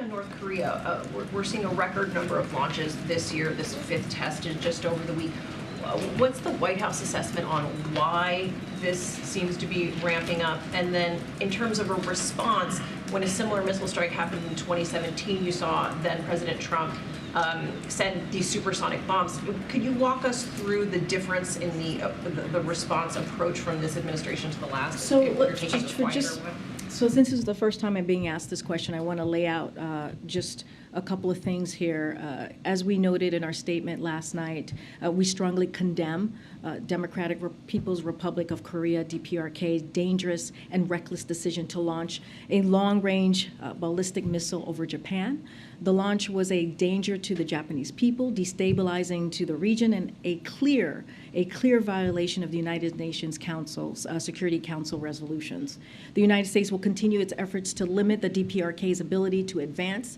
on North Korea, we're seeing a record number of launches this year. This fifth test is just over the week. What's the White House assessment on why this seems to be ramping up? And then in terms of a response, when a similar missile strike happened in 2017, you saw then President Trump send these supersonic bombs. Could you walk us through the difference in the response approach from this administration to the last? So since this is the first time I'm being asked this question, I want to lay out just a couple of things here. As we noted in our statement last night, we strongly condemn Democratic People's Republic of Korea, DPRK's dangerous and reckless decision to launch a long-range ballistic missile over Japan. The launch was a danger to the Japanese people, destabilizing to the region, and a clear violation of the United Nations Security Council resolutions. The United States will continue its efforts to limit the DPRK's ability to advance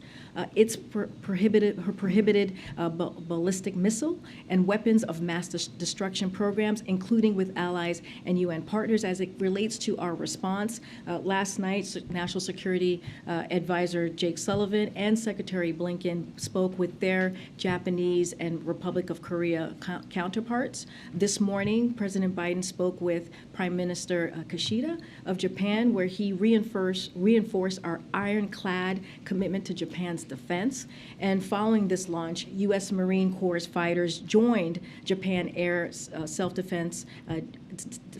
its prohibited ballistic missile and weapons of mass destruction programs, including with allies and UN partners. As it relates to our response, last night, National Security Advisor Jake Sullivan and Secretary Blinken spoke with their Japanese and Republic of Korea counterparts. This morning, President Biden spoke with Prime Minister Kishida of Japan, where he reinforced our ironclad commitment to Japan's defense. And following this launch, U.S. Marine Corps fighters joined Japan Air self-defense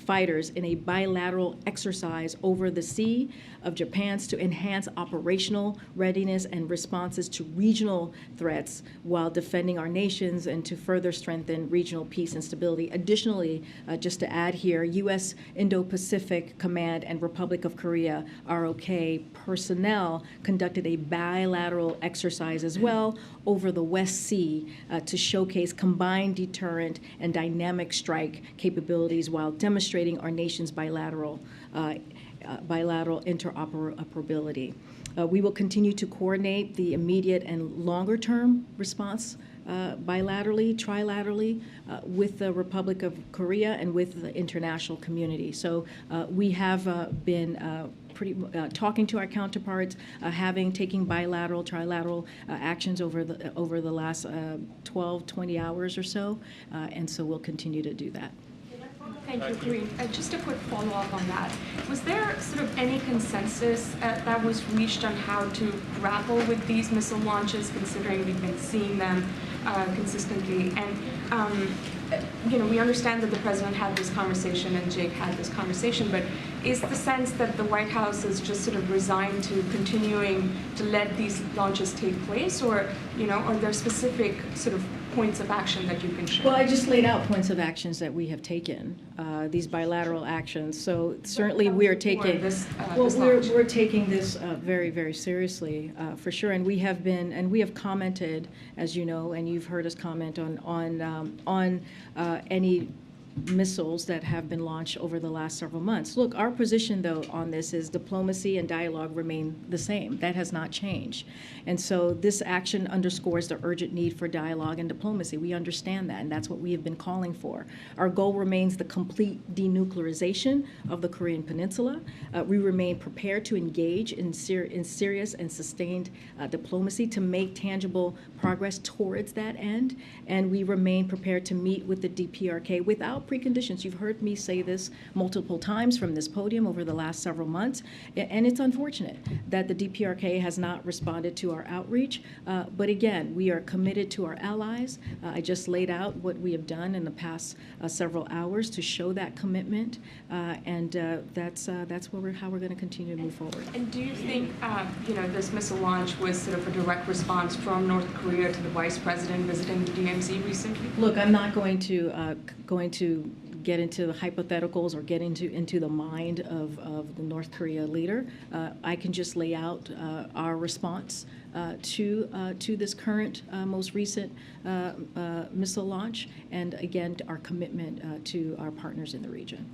fighters in a bilateral exercise over the sea of Japan to enhance operational readiness and responses to regional threats while defending our nations and to further strengthen regional peace and stability. Additionally, just to add here, U.S. Indo-Pacific Command and Republic of Korea, ROK, personnel conducted a bilateral exercise as well over the West Sea to showcase combined deterrent and dynamic strike capabilities while demonstrating our nation's bilateral interoperability. We will continue to coordinate the immediate and longer-term response bilaterally, trilaterally, with the Republic of Korea and with the international community. So we have been talking to our counterparts, taking bilateral, trilateral actions over the last 12, 20 hours or so, and so we'll continue to do that. Thank you, Karine. Just a quick follow-up on that. Was there sort of any consensus that was reached on how to grapple with these missile launches, considering we've been seeing them consistently? And we understand that the president had this conversation and Jake had this conversation, but is the sense that the White House is just sort of resigned to continuing to let these launches take place, or are there specific sort of points of action that you can share? Well, I just laid out points of actions that we have taken, these bilateral actions. So certainly we are taking we're taking this very, very seriously, for sure. And we have commented, as you know, and you've heard us comment on any missiles that have been launched over the last several months. Look, our position, though, on this is diplomacy and dialogue remain the same. That has not changed. And so this action underscores the urgent need for dialogue and diplomacy. We understand that, and that's what we have been calling for. Our goal remains the complete denuclearization of the Korean Peninsula. We remain prepared to engage in serious and sustained diplomacy to make tangible progress towards that end, and we remain prepared to meet with the DPRK without preconditions. You've heard me say this multiple times from this podium over the last several months, and it's unfortunate that the DPRK has not responded to our outreach. But again, we are committed to our allies. I just laid out what we have done in the past several hours to show that commitment, and that's how we're going to continue to move forward. And do you think this missile launch was sort of a direct response from North Korea to the Vice President visiting the DMZ recently? Look, I'm not going to get into the hypotheticals or get into the mind of the North Korea leader. I can just lay out our response to this current, most recent missile launch, and again, our commitment to our partners in the region.